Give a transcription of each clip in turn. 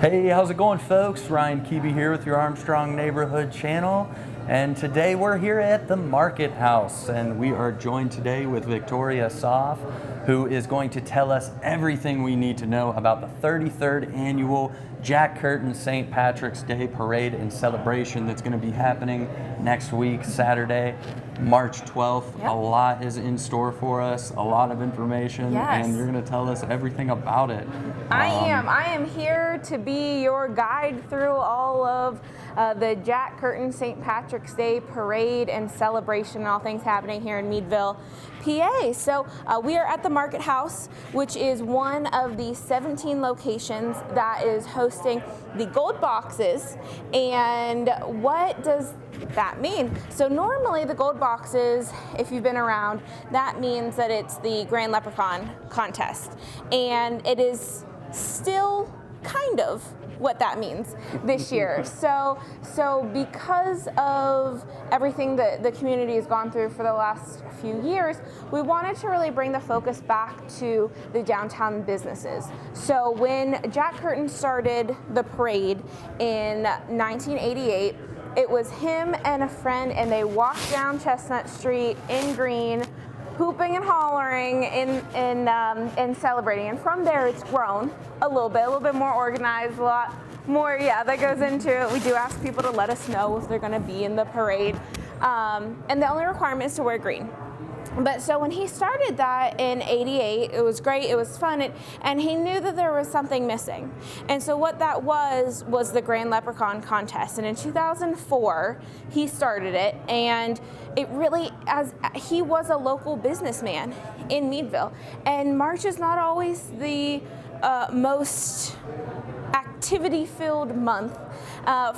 Hey, how's it going, folks? Ryan Kebe here with your Armstrong Neighborhood channel. And today we're here at the Market House, and we are joined today with Victoria Soff, who is going to tell us everything we need to know about the 33rd annual Jack Curtin St. Patrick's Day Parade and Celebration that's going to be happening next week, Saturday, March 12th. Yep. A lot is in store for us, a lot of information, Yes. and you're going to tell us everything about it. I am here to be your guide through all of the Jack Curtin St. Patrick's Day Parade and Celebration and all things happening here in Meadville, PA. So we are at the Market House, which is one of the 17 locations that is hosting the gold boxes. And what does that mean? So normally the gold boxes, if you've been around, that means that it's the Grand Leprechaun contest. And it is still kind of what that means this year. So because of everything that the community has gone through for the last few years, we wanted to really bring the focus back to the downtown businesses. So when Jack Curtin started the parade in 1988, it was him and a friend, and they walked down Chestnut Street in green, hooping and hollering and celebrating. And from there, it's grown a little bit more organized, a lot more, that goes into it. We do ask people to let us know if they're gonna be in the parade. And the only requirement is to wear green. But so when he started that in 88, it was great, it was fun, and he knew that there was something missing. And so what that was the Grand Leprechaun contest. And in 2004, he started it, and it really, as he was a local businessman in Meadville. And March is not always the most activity-filled month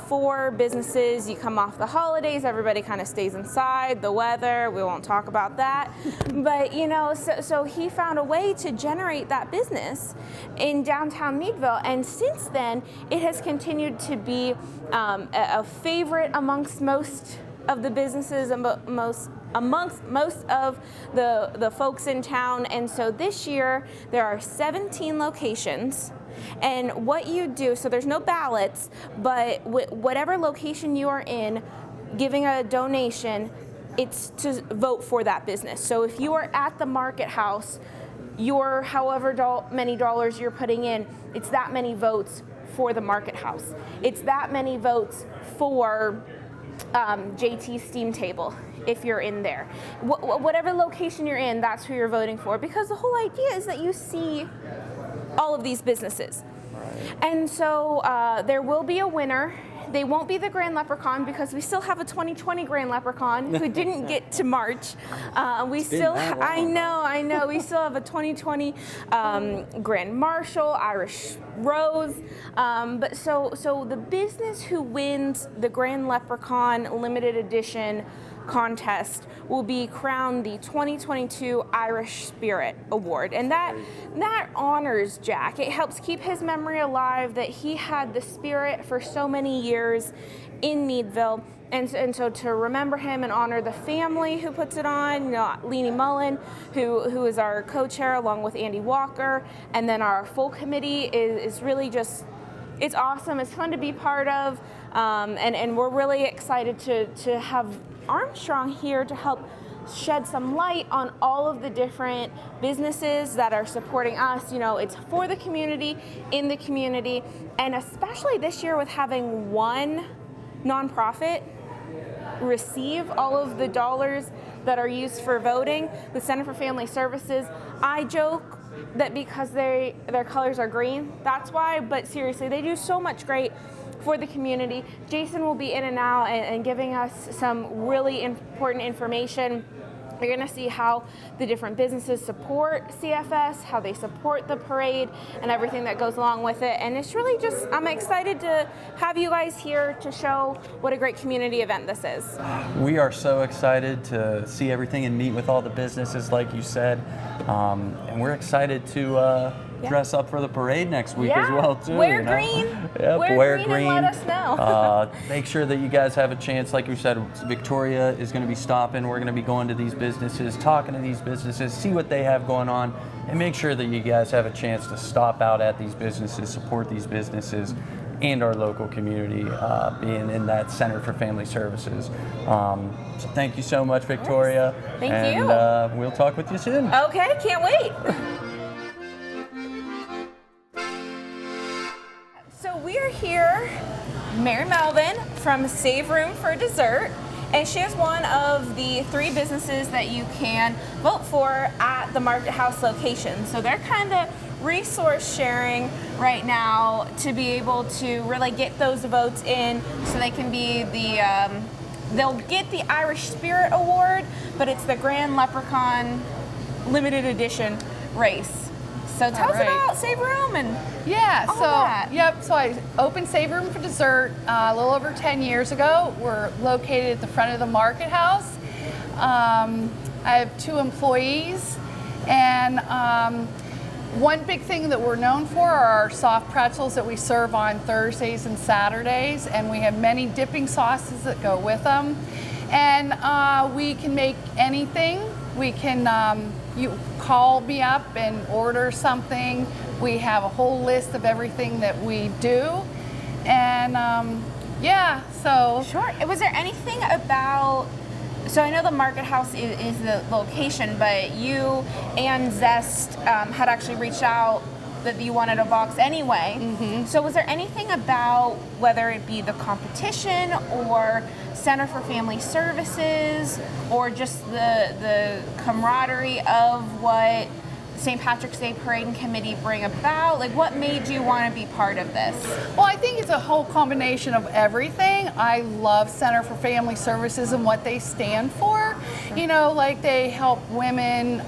for businesses. You come off the holidays, everybody kind of stays inside, the weather, we won't talk about that. But so he found a way to generate that business in downtown Meadville, and since then it has continued to be a favorite amongst most of the businesses and amongst most of the folks in town. And so this year there are 17 locations. And what you do, so there's no ballots, but whatever location you are in, giving a donation, it's to vote for that business. So if you are at the Market House, your however many dollars you're putting in, it's that many votes for the Market House. It's that many votes for JT Steam Table, if you're in there. Whatever location you're in, that's who you're voting for, because the whole idea is that you see all of these businesses. Right. And so there will be a winner. They won't be the Grand Leprechaun, because we still have a 2020 Grand Leprechaun who didn't get to March. We still, I know. We still have a 2020 Grand Marshal, Irish Rose. But so the business who wins the Grand Leprechaun limited edition contest will be crowned the 2022 Irish Spirit Award, and that honors Jack. It helps keep his memory alive, that he had the spirit for so many years in Meadville, and so to remember him and honor the family who puts it on, Leanie Mullen, who is our co-chair along with Andy Walker, and then our full committee is really just, it's awesome. It's fun to be part of, and we're really excited to have Armstrong here to help shed some light on all of the different businesses that are supporting us. It's for the community, in the community, and especially this year with having one nonprofit receive all of the dollars that are used for voting, the Center for Family Services. I joke that because their colors are green, that's why, but seriously, they do so much great for the community. Jason will be in and out and giving us some really important information. You're going to see how the different businesses support CFS, how they support the parade, and everything that goes along with it. And it's really just, I'm excited to have you guys here to show what a great community event this is. We are so excited to see everything and meet with all the businesses, like you said. And we're excited to dress up for the parade next week as well too. Wear you know? green. Yep, wear green and let us know. Make sure that you guys have a chance. Like you said, Victoria is going to be stopping. We're going to be going to these businesses, talking to these businesses, see what they have going on, and make sure that you guys have a chance to stop out at these businesses, support these businesses, and our local community, being in that Center for Family Services. So thank you so much, Victoria. Thank you. We'll talk with you soon. Okay, can't wait. So we're here, Mary Melvin from Save Room for Dessert, and she is one of the 3 businesses that you can vote for at the Market House location. So they're kind of resource sharing right now to be able to really get those votes in so they can be they'll get the Irish Spirit Award, but it's the Grand Leprechaun limited edition race. So tell us about Save Room and all that. So I opened Save Room for Dessert a little over 10 years ago. We're located at the front of the Market House. I have 2 employees, and one big thing that we're known for are our soft pretzels that we serve on Thursdays and Saturdays, and we have many dipping sauces that go with them. And we can make anything. We can, you call me up and order something. We have a whole list of everything that we do. And Sure. Was there anything about, so I know the Market House is the location, but you and Zest had actually reached out that you wanted a box anyway. Mm-hmm. So was there anything about whether it be the competition or Center for Family Services or just the camaraderie of what St. Patrick's Day Parade and Committee bring about? Like, what made you want to be part of this? Well, I think it's a whole combination of everything. I love Center for Family Services and what they stand for. You know, like they help women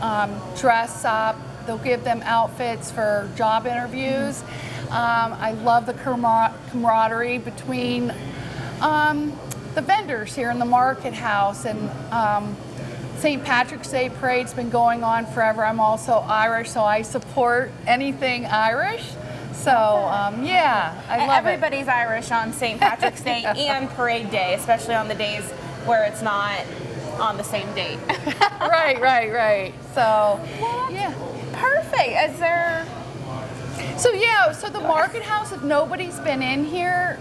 dress up. They'll give them outfits for job interviews. I love the camaraderie between the vendors here in the Market House, and St. Patrick's Day Parade's been going on forever. I'm also Irish, so I support anything Irish. So, I love it. Everybody's Irish on St. Patrick's Day and Parade Day, especially on the days where it's not on the same date. Right. So, Perfect. Is there... So the Market House, if nobody's been in here,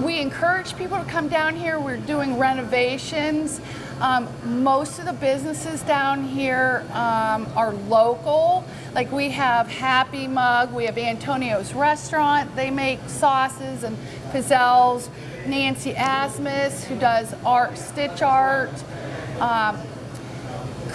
we encourage people to come down here. We're doing renovations. Most of the businesses down here are local. Like we have Happy Mug, we have Antonio's Restaurant. They make sauces and pizzelles. Nancy Asmus, who does stitch art.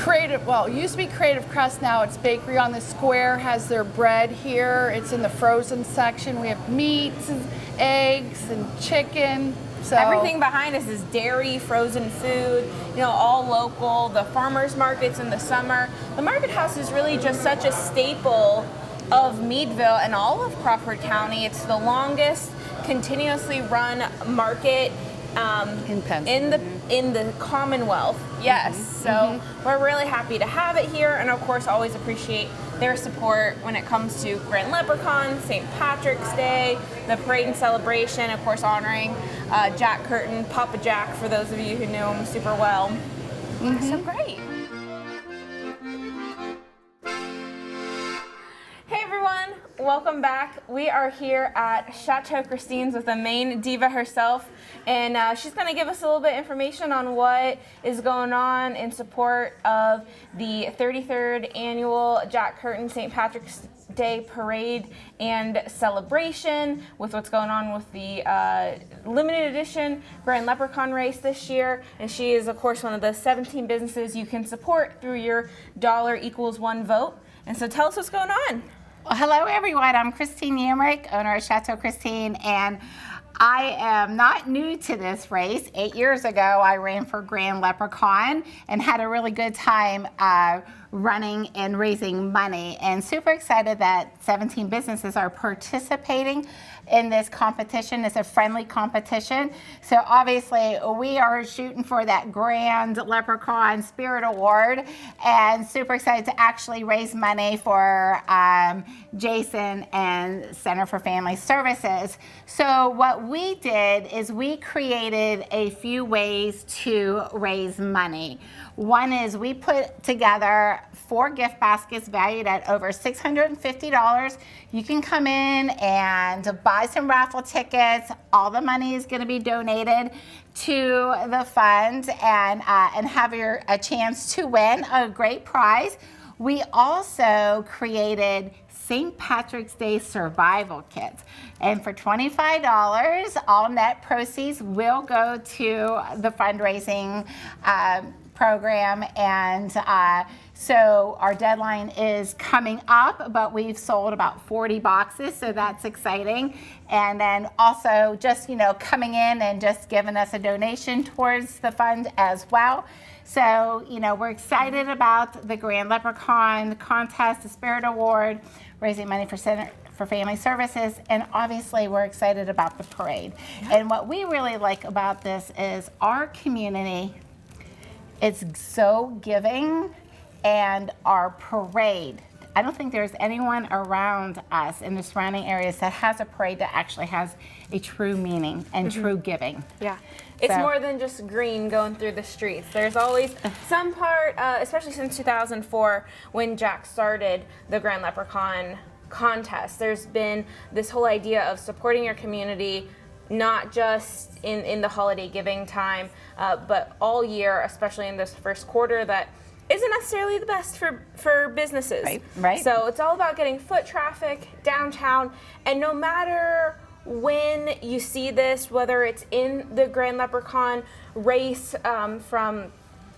It used to be Creative Crust, now it's Bakery on the Square, has their bread here. It's in the frozen section. We have meats and eggs and chicken. So everything behind us is dairy, frozen food, all local. The farmers markets in the summer. The Market House is really just such a staple of Meadville and all of Crawford County. It's the longest continuously run market in the Commonwealth. Yes. So we're really happy to have it here, and of course always appreciate their support when it comes to Grand Leprechaun, St. Patrick's Day, the parade and celebration, of course honoring Jack Curtin, Papa Jack, for those of you who know him super well. So great. Hey everyone, welcome back. We are here at Chateau Christines with the main diva herself, and she's going to give us a little bit of information on what is going on in support of the 33rd annual Jack Curtin St. Patrick's Day Parade and celebration, with what's going on with the limited edition Grand Leprechaun race this year. And she is, of course, one of the 17 businesses you can support through your $1 = vote. And so tell us what's going on. Well, hello everyone, I'm Christine Yamrick, owner of Chateau Christine, and I am not new to this race. 8 years ago, I ran for Grand Leprechaun and had a really good time running and raising money. And super excited that 17 businesses are participating in this competition. It's a friendly competition. So obviously, we are shooting for that Grand Leprechaun Spirit Award, and super excited to actually raise money for Jason and Center for Family Services. So what we did is we created a few ways to raise money. One is we put together 4 gift baskets valued at over $650. You can come in and buy some raffle tickets. All the money is going to be donated to the fund, and have a chance to win a great prize. We also created St. Patrick's Day survival kits. And for $25, all net proceeds will go to the fundraising program. And so our deadline is coming up, but we've sold about 40 boxes, so that's exciting. And then also just, coming in and just giving us a donation towards the fund as well. So, we're excited about the Grand Leprechaun contest, the Spirit Award, raising money for Center for Family Services, and obviously we're excited about the parade. And what we really like about this is our community is so giving, and our parade, I don't think there's anyone around us in the surrounding areas that has a parade that actually has a true meaning and true giving. Yeah. It's more than just green going through the streets. There's always some part, especially since 2004 when Jack started the Grand Leprechaun contest, there's been this whole idea of supporting your community, not just in the holiday giving time, but all year, especially in this first quarter that isn't necessarily the best for businesses. Right. So it's all about getting foot traffic downtown, and no matter when you see this, whether it's in the Grand Leprechaun race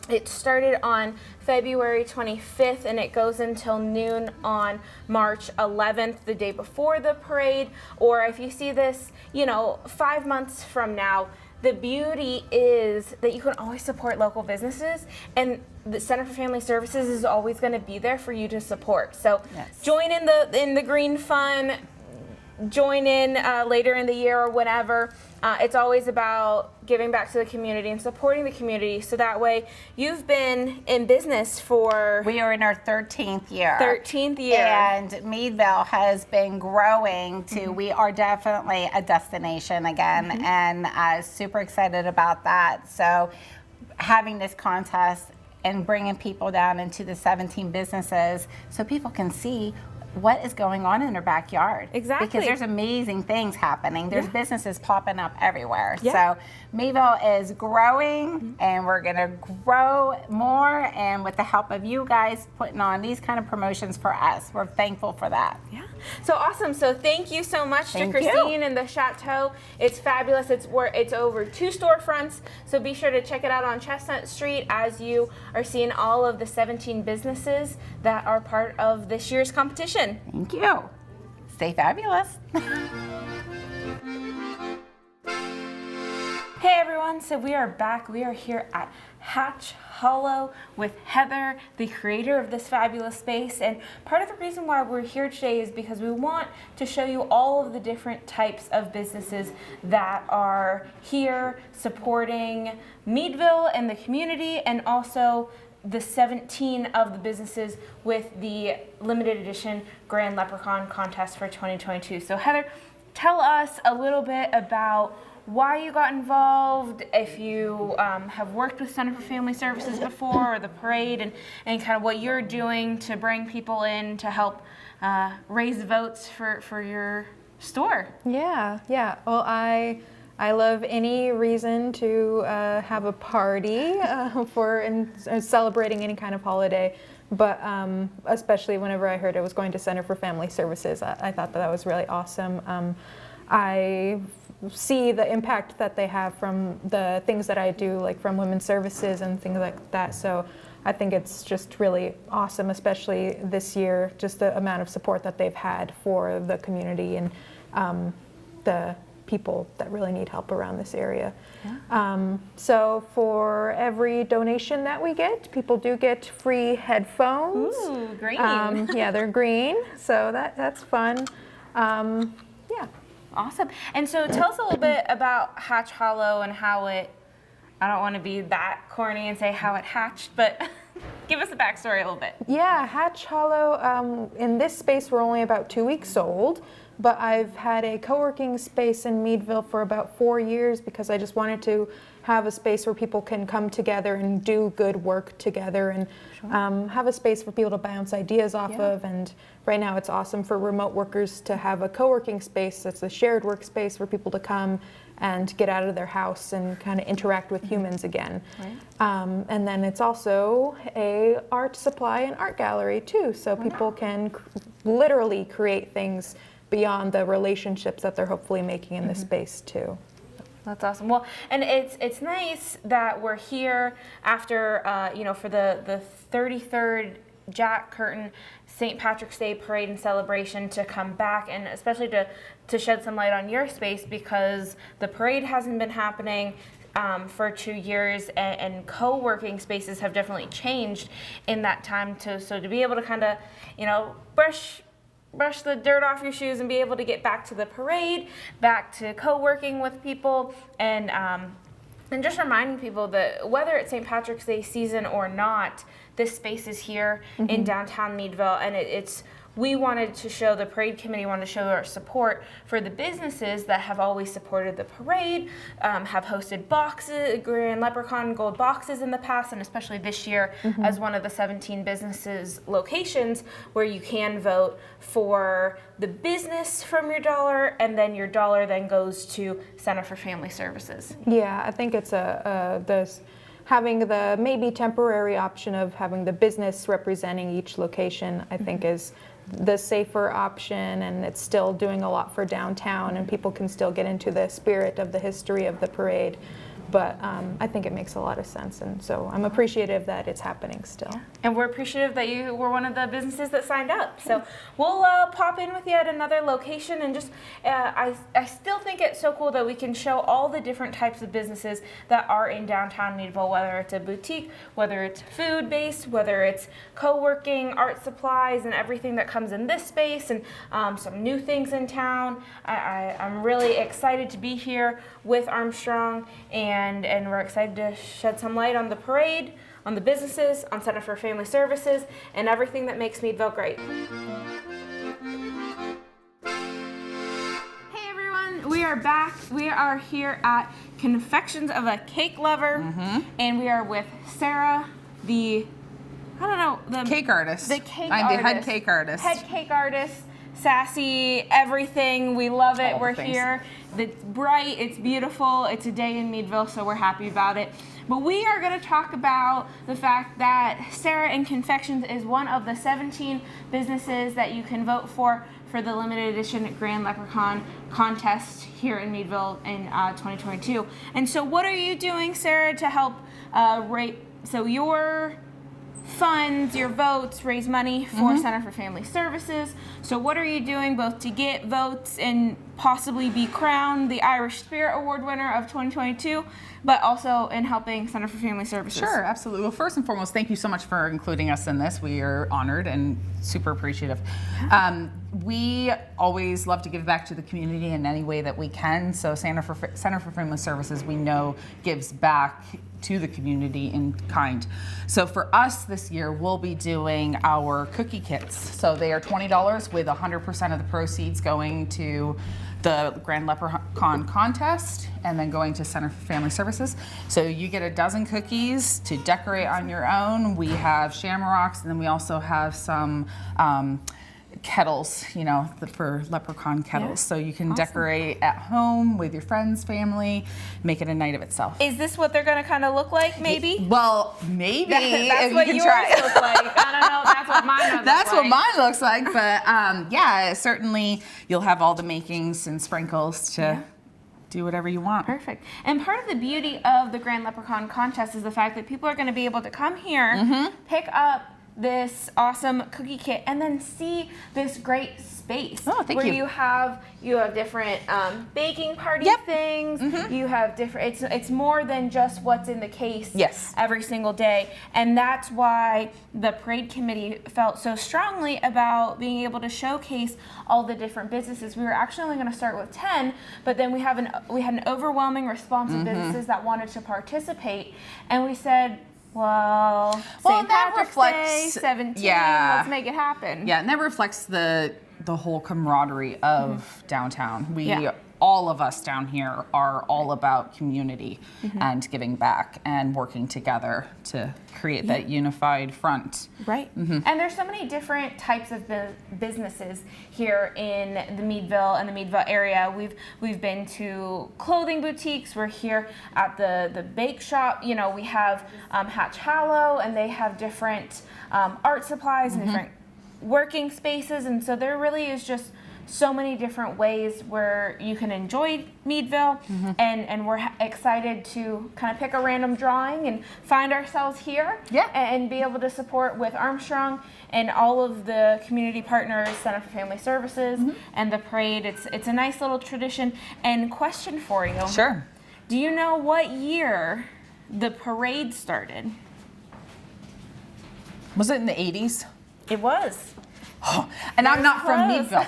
it started on February 25th and it goes until noon on March 11th, the day before the parade, or if you see this, 5 months from now, the beauty is that you can always support local businesses, and the Center for Family Services is always going to be there for you to support. So join in the green fun, join in later in the year or whenever. It's always about giving back to the community and supporting the community, so that way you've been in business for... We are in our 13th year. 13th year. And Meadville has been growing to, we are definitely a destination again, and super excited about that. So having this contest and bringing people down into the 17 businesses so people can see what is going on in their backyard. Exactly. Because there's amazing things happening. There's businesses popping up everywhere. Yeah. So Meadville is growing, and we're going to grow more, and with the help of you guys putting on these kind of promotions for us, we're thankful for that. Yeah. So awesome. So thank you so much to Thank Christine you. and the Chateau. It's fabulous. It's over 2 storefronts. So be sure to check it out on Chestnut Street as you are seeing all of the 17 businesses that are part of this year's competition. Thank you. Stay fabulous. Hey everyone, so we are back. We are here at Hatch Hollow with Heather, the creator of this fabulous space. And part of the reason why we're here today is because we want to show you all of the different types of businesses that are here supporting Meadville and the community, and also the 17 of the businesses with the limited edition Grand Leprechaun contest for 2022. So Heather, tell us a little bit about why you got involved, if you have worked with Center for Family Services before, or the parade, and kind of what you're doing to bring people in to help raise votes for your store. Yeah. Well, I love any reason to have a party for celebrating any kind of holiday, but especially whenever I heard it was going to Center for Family Services, I thought that was really awesome. I see the impact that they have from the things that I do, like from women's services and things like that. So I think it's just really awesome, especially this year, just the amount of support that they've had for the community and the people that really need help around this area. So for every donation that we get, people do get free headphones. Ooh, green. Yeah, they're green, so that's fun. Yeah. Awesome. And so tell us a little bit about Hatch Hollow and how it, I don't want to be that corny and say how it hatched, but give us a backstory a little bit. Yeah, Hatch Hollow, in this space we're only about 2 weeks old, but I've had a co-working space in Meadville for about 4 years because I just wanted to have a space where people can come together and do good work together and have a space for people to bounce ideas off of. And right now it's awesome for remote workers to have a co-working space that's a shared workspace for people to come and get out of their house and kind of interact with humans again. And then it's also a art supply and art gallery too, so people can literally create things beyond the relationships that they're hopefully making in this space too. That's awesome. Well, and it's nice that we're here after, for the 33rd Jack Curtin St. Patrick's Day Parade and celebration to come back, and especially to shed some light on your space because the parade hasn't been happening for 2 years, and co-working spaces have definitely changed in that time so to be able to kind of, brush the dirt off your shoes and be able to get back to the parade, back to co-working with people, and just reminding people that whether it's St. Patrick's Day season or not, this space is here in downtown Meadville, and we wanted to show, the parade committee wanted to show our support for the businesses that have always supported the parade, have hosted Grand Leprechaun Gold boxes in the past, and especially this year as one of the 17 businesses locations where you can vote for the business from your dollar, and then your dollar then goes to Center for Family Services. Yeah, I think it's having the maybe temporary option of having the business representing each location, I think is the safer option, and it's still doing a lot for downtown, and people can still get into the spirit of the history of the parade. But I think it makes a lot of sense, and so I'm appreciative that it's happening still. And we're appreciative that you were one of the businesses that signed up. So we'll pop in with you at another location, and just I still think it's so cool that we can show all the different types of businesses that are in downtown Meadville, whether it's a boutique, whether it's food-based, whether it's co-working, art supplies, and everything that comes in this space, and some new things in town. I'm really excited to be here with Armstrong, and we're excited to shed some light on the parade, on the businesses, on Center for Family Services, and everything that makes Meadville great. Hey everyone, we are back. We are here at Confections of a Cake Lover, and we are with Sarah, the cake artist. The cake I'm artist. the head cake artist. Head cake artist. Sassy, everything. We love it. All We're things. here. It's bright, it's beautiful, it's a day in Meadville, so we're happy about it. But we are going to talk about the fact that Sarah and Confections is one of the 17 businesses that you can vote for the limited edition Grand Leprechaun contest here in Meadville in 2022. And so what are you doing, Sarah, to help your funds, your votes, raise money for Center for Family Services. So what are you doing both to get votes and possibly be crowned the Irish Spirit Award winner of 2022, but also in helping Center for Family Services? Sure, absolutely. Well, first and foremost, thank you so much for including us in this. We are honored and super appreciative. We always love to give back to the community in any way that we can. So Center for Family Services, we know, gives back to the community in kind. So for us this year, we'll be doing our cookie kits. So they are $20 with 100% of the proceeds going to the Grand Leprechaun contest and then going to Center for Family Services. So you get a dozen cookies to decorate on your own. We have shamrocks, and then we also have some kettles, for leprechaun kettles. Yeah. So you can decorate at home with your friends, family, make it a night of itself. Is this what they're going to kind of look like, maybe? Well, maybe. That's what yours look like. I don't know. That's what mine looks like. That's what mine looks like. But certainly you'll have all the makings and sprinkles to do whatever you want. Perfect. And part of the beauty of the Grand Leprechaun contest is the fact that people are going to be able to come here, pick up this awesome cookie kit and then see this great space where you. you have different baking party things. You have different. It's more than just what's in the case every single day, and that's why the parade committee felt so strongly about being able to showcase all the different businesses. We were actually only going to start with 10, but then we had an overwhelming response of businesses that wanted to participate, and we said, well, St. Patrick's Day, 17, let's make it happen. Yeah, and that reflects the whole camaraderie of downtown. All of us down here are all about community and giving back and working together to create that unified front. Right. And there's so many different types of businesses here in the Meadville and the Meadville area. We've been to clothing boutiques. We're here at the bake shop. You know, we have Hatch Hallow, and they have different art supplies and different working spaces. And so there really is just so many different ways where you can enjoy Meadville, and we're excited to kind of pick a random drawing and find ourselves here and be able to support with Armstrong and all of the community partners, Center for Family Services, and the parade. It's a nice little tradition. And question for you. Sure. Do you know what year the parade started? Was it in the 80s? It was. And I'm not from Meadville.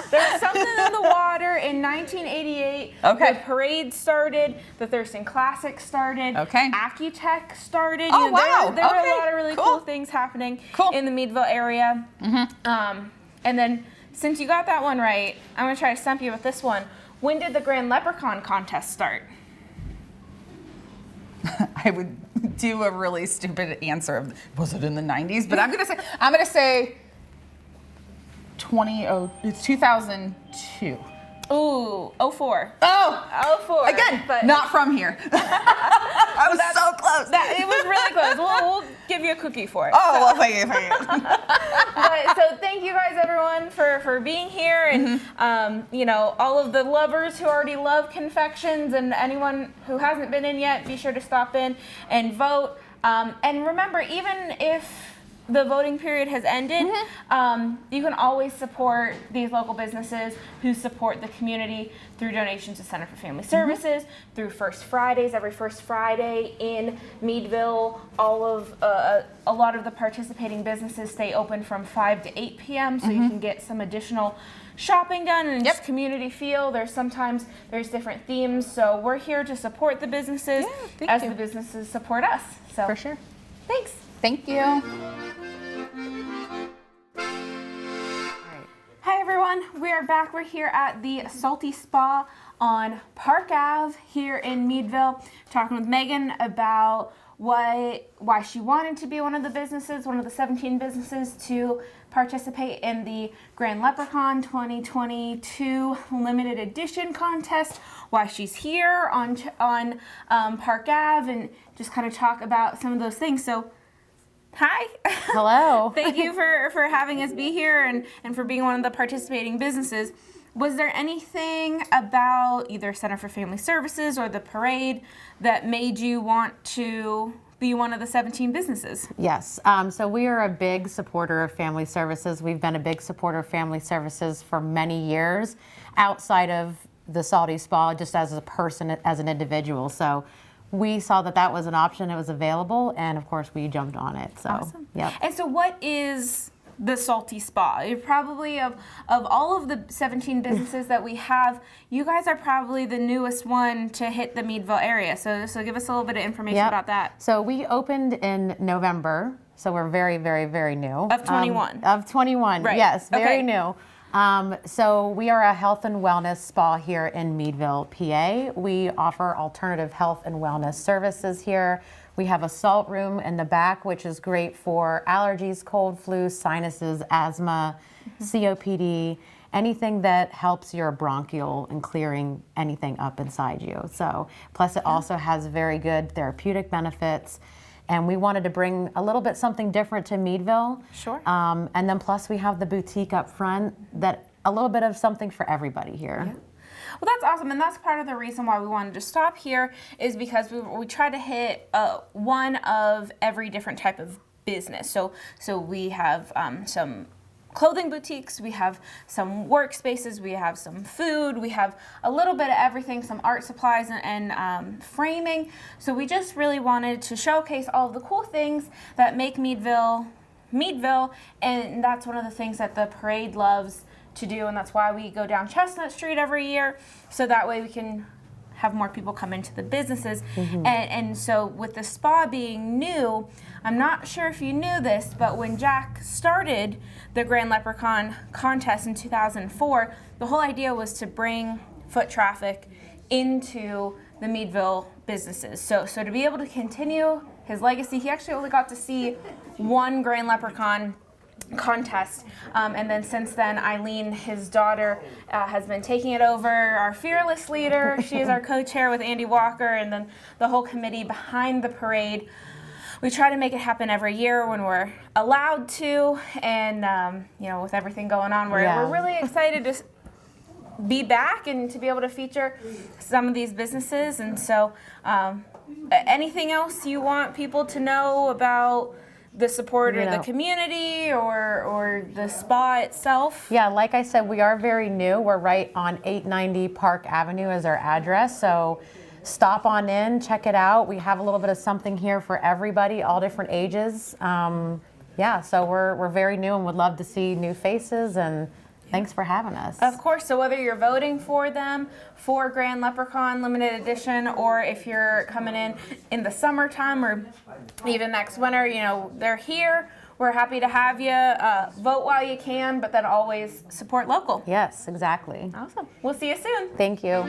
There's something in the water in 1988. Okay. The parade started. The Thurston Classic started. Okay. Accutech started. Oh, wow. There were Okay. a lot of really cool things happening in the Meadville area. And then, since you got that one right, I'm going to try to stump you with this one. When did the Grand Leprechaun contest start? I would do a really stupid answer of, was it in the 90s? But I'm gonna say it's 2002. Ooh, 04. Oh, 04. again, but not from here. I was so close. It was really close. We'll give you a cookie for it. Oh, well, thank you. So thank you guys, everyone, for being here, and you know, all of the lovers who already love Confections, and anyone who hasn't been in yet, be sure to stop in and vote. And remember, even if the voting period has ended, you can always support these local businesses who support the community through donations to Center for Family Services, through First Fridays, every first Friday in Meadville. All of a lot of the participating businesses stay open from 5 to 8 p.m. so you can get some additional shopping done and just community feel. There's different themes, so we're here to support the businesses as the businesses support us. So For sure. Thanks. Thank you. Hi everyone, we are back. We're here at the Salty Spa on Park Ave here in Meadville, talking with Megan about why she wanted to be one of the 17 businesses to participate in the Grand Leprechaun 2022 limited edition contest, why she's here on Park Ave, and just kind of talk about some of those things. So hi. Hello. Thank you for having us be here and for being one of the participating businesses. Was there anything about either Center for Family Services or the parade that made you want to be one of the 17 businesses? Yes. So we are a big supporter of family services. We've been a big supporter of family services for many years outside of the Salty Spa, just as a person, as an individual. So we saw that was an option, it was available, and of course we jumped on it. So, awesome. Yep. And so what is the Salty Spa? You're probably, of all of the 17 businesses that we have, you guys are probably the newest one to hit the Meadville area. So give us a little bit of information about that. So we opened in November, so we're very, very, very new. Of 21. Of 21, right. Yes, very okay. new. So we are a health and wellness spa here in Meadville, PA. We offer alternative health and wellness services here. We have a salt room in the back, which is great for allergies, cold, flu, sinuses, asthma, COPD, anything that helps your bronchial and clearing anything up inside you. So, plus it also has very good therapeutic benefits. And we wanted to bring a little bit something different to Meadville. Sure. And then plus we have the boutique up front, that a little bit of something for everybody here. Yeah. Well, that's awesome, and that's part of the reason why we wanted to stop here, is because we try to hit one of every different type of business. So we have some clothing boutiques, we have some workspaces, we have some food, we have a little bit of everything, some art supplies and framing. So we just really wanted to showcase all of the cool things that make Meadville, and that's one of the things that the parade loves to do, and that's why we go down Chestnut Street every year, so that way we can have more people come into the businesses. And so with the spa being new, I'm not sure if you knew this, but when Jack started the Grand Leprechaun contest in 2004, the whole idea was to bring foot traffic into the Meadville businesses. So to be able to continue his legacy, he actually only got to see one Grand Leprechaun contest, and then since then Eileen, his daughter, has been taking it over, our fearless leader. She is our co-chair with Andy Walker, and then the whole committee behind the parade. We try to make it happen every year when we're allowed to, and with everything going on, we're really excited to be back and to be able to feature some of these businesses. And so anything else you want people to know about the support or the community or the spa itself? Yeah, like I said, we are very new. We're right on 890 Park Avenue as our address. So stop on in, check it out. We have a little bit of something here for everybody, all different ages. So we're very new and would love to see new faces, and thanks for having us. Of course. So whether you're voting for them for Grand Leprechaun Limited Edition, or if you're coming in the summertime or even next winter, they're here. We're happy to have you. Vote while you can, but then always support local. Yes, exactly. Awesome. We'll see you soon. Thank you.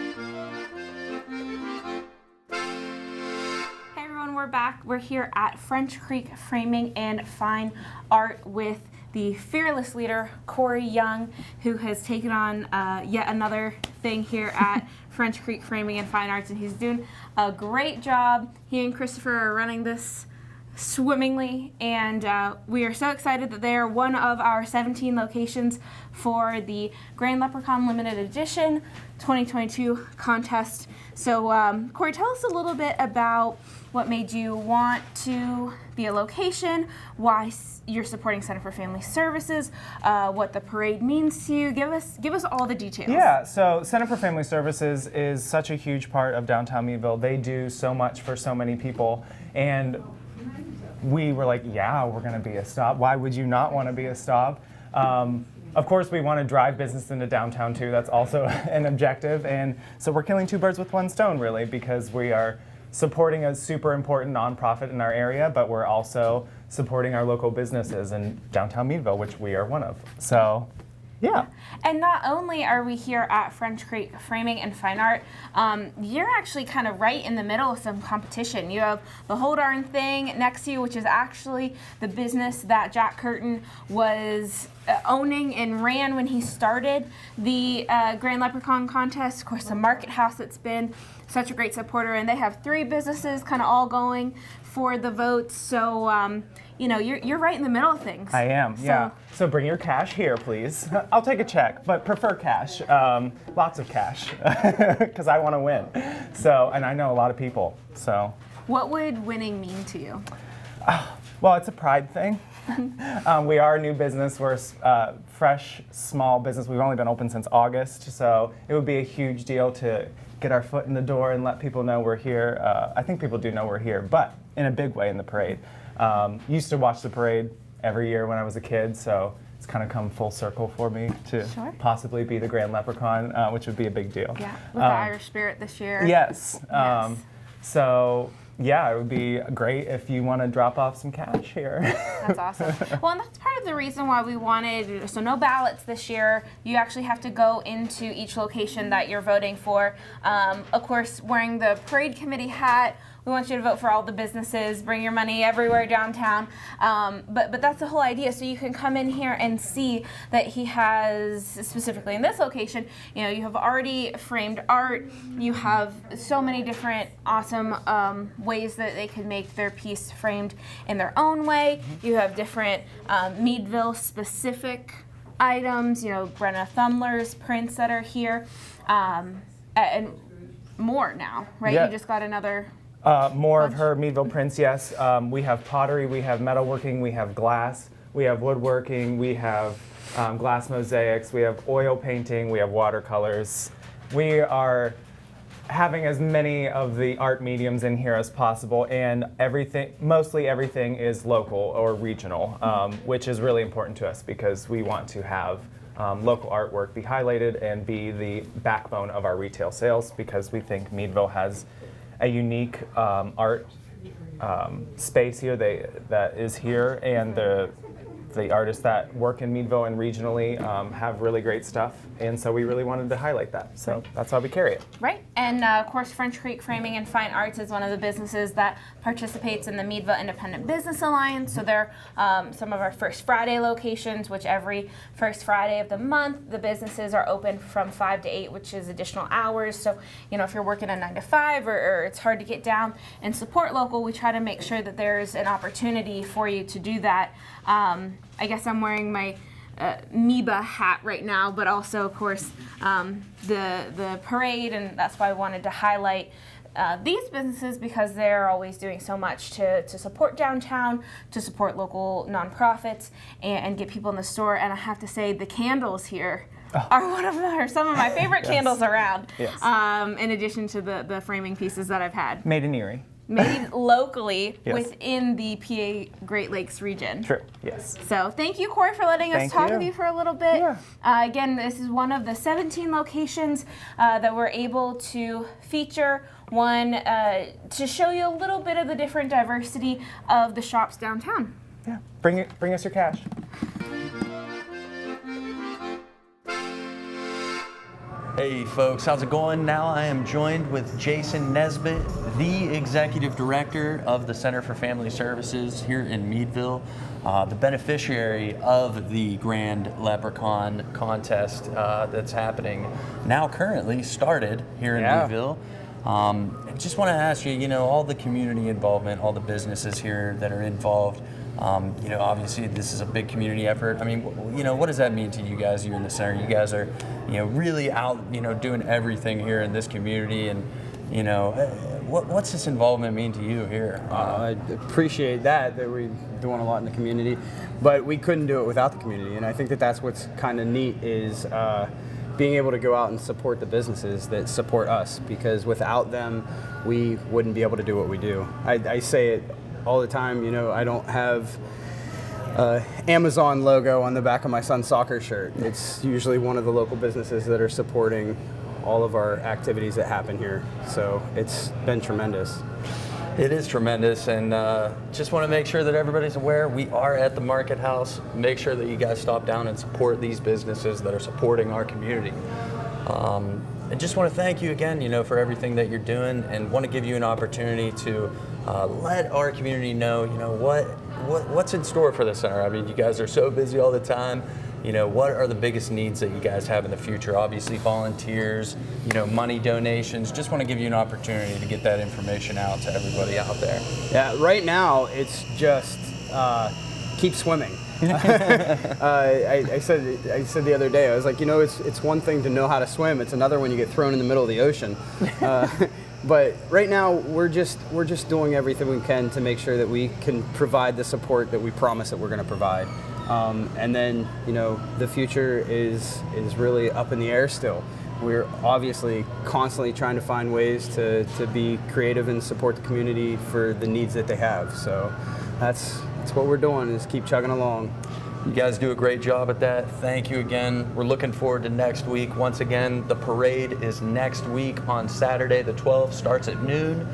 Hey everyone, we're back. We're here at French Creek Framing and Fine Art with the fearless leader, Corey Young, who has taken on yet another thing here at French Creek Framing and Fine Arts, and he's doing a great job. He and Christopher are running this swimmingly, and we are so excited that they are one of our 17 locations for the Grand Leprechaun Limited Edition 2022 contest. So Corey, tell us a little bit about what made you want to be a location, why you're supporting Center for Family Services, what the parade means to you. Give us all the details. Yeah, so Center for Family Services is such a huge part of downtown Meadville. They do so much for so many people, and we were like, yeah, we're going to be a stop. Why would you not want to be a stop? Of course, we want to drive business into downtown too. That's also an objective, and so we're killing two birds with one stone, really, because we are supporting a super important nonprofit in our area, but we're also supporting our local businesses in downtown Meadville, which we are one of. So, yeah. And not only are we here at French Creek Framing and Fine Art, you're actually kind of right in the middle of some competition. You have the whole darn thing next to you, which is actually the business that Jack Curtin was owning and ran when he started the Grand Leprechaun contest. Of course, the Market House that's been such a great supporter, and they have 3 businesses kind of all going for the votes. So, you're right in the middle of things. I am, yeah. So bring your cash here, please. I'll take a check, but prefer cash. Lots of cash, because I want to win. So, and I know a lot of people, so. What would winning mean to you? Well, it's a pride thing. We are a new business. We're a fresh, small business. We've only been open since August, so it would be a huge deal to get our foot in the door and let people know we're here. I think people do know we're here, but in a big way in the parade. Used to watch the parade every year when I was a kid, so it's kind of come full circle for me to possibly be the Grand Leprechaun, which would be a big deal. Yeah, with the Irish spirit this year. Yes. Yes. So, yeah, it would be great if you want to drop off some cash here. That's awesome. Well, and that's part of the reason why we wanted, so no ballots this year. You actually have to go into each location that you're voting for. Of course, wearing the parade committee hat, we want you to vote for all the businesses, bring your money everywhere downtown. But that's the whole idea. So you can come in here and see that he has, specifically in this location, you have already framed art. You have so many different awesome ways that they can make their piece framed in their own way. You have different Meadville specific items, Brenna Thumler's prints that are here, and more now, right? Yeah. You just got another More of her Meadville prints, yes. We have pottery, we have metalworking, we have glass, we have woodworking, we have glass mosaics, we have oil painting, we have watercolors. We are having as many of the art mediums in here as possible, and mostly everything is local or regional, which is really important to us because we want to have local artwork be highlighted and be the backbone of our retail sales, because we think Meadville has a unique art space here that is here, and the artists that work in Meadville and regionally have really great stuff, and so we really wanted to highlight that. So that's why we carry it. Right, and of course French Creek Framing and Fine Arts is one of the businesses that participates in the Meadville Independent Business Alliance. So they're some of our First Friday locations, which every first Friday of the month, the businesses are open from 5 to 8, which is additional hours. So, you know, if you're working a 9 to 5 or it's hard to get down and support local, we try to make sure that there's an opportunity for you to do that. I guess I'm wearing my MEBA hat right now, but also, of course, the parade, and that's why I wanted to highlight these businesses, because they're always doing so much to support downtown, to support local nonprofits, and get people in the store. And I have to say, the candles here are some of my favorite candles around, in addition to the framing pieces that I've had. Made in Erie. Made locally Yes. within the PA Great Lakes region. True, yes. So thank you, Corey, for letting us Thank talk you. with you for a little bit. Yeah. Again, this is one of the 17 locations that we're able to feature. One, to show you a little bit of the different diversity of the shops downtown. Yeah, bring us your cash. Hey folks, how's it going? Now I am joined with Jason Nesbitt, the Executive Director of the Center for Family Services here in Meadville, the beneficiary of the Grand Leprechaun contest that's happening now, currently started here in Meadville. I just want to ask you, you know, all the community involvement, all the businesses here that are involved, you know, obviously this is a big community effort. I mean, you know, what does that mean to you guys here in the center? You guys are, you know, really out, you know, doing everything here in this community, and, you know, what's this involvement mean to you here? I appreciate that we're doing a lot in the community, but we couldn't do it without the community, and I think that's what's kind of neat is being able to go out and support the businesses that support us, because without them, we wouldn't be able to do what we do. I say it all the time, you know, I don't have Amazon logo on the back of my son's soccer shirt. It's usually one of the local businesses that are supporting all of our activities that happen here. So it's been tremendous. It is tremendous, and just want to make sure that everybody's aware we are at the Market House. Make sure that you guys stop down and support these businesses that are supporting our community. I just want to thank you again, you know, for everything that you're doing, and want to give you an opportunity to let our community know, you know, what's in store for the center. I mean, you guys are so busy all the time. You know, what are the biggest needs that you guys have in the future? Obviously, volunteers, you know, money donations. Just want to give you an opportunity to get that information out to everybody out there. Yeah, right now it's just keep swimming. I said the other day, I was like, you know, it's one thing to know how to swim. It's another when you get thrown in the middle of the ocean. But right now we're just doing everything we can to make sure that we can provide the support that we promise that we're going to provide. And then, you know, the future is really up in the air still. We're obviously constantly trying to find ways to be creative and support the community for the needs that they have. So that's what we're doing, is keep chugging along. You guys do a great job at that. Thank you again. We're looking forward to next week. Once again, the parade is next week on Saturday the 12th, starts at noon.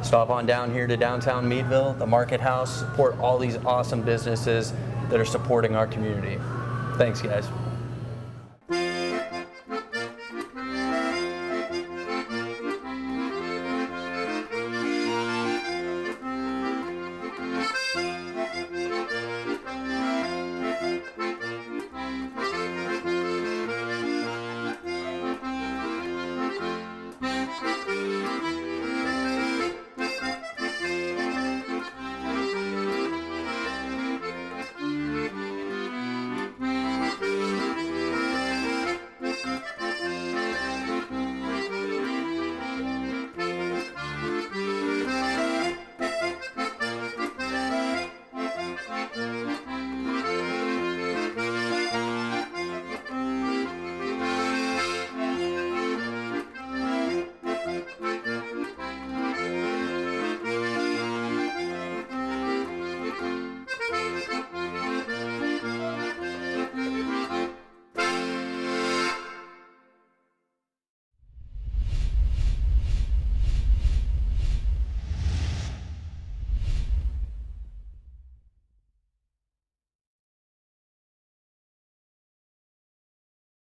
Stop on down here to downtown Meadville, the Market House, support all these awesome businesses that are supporting our community. Thanks, guys.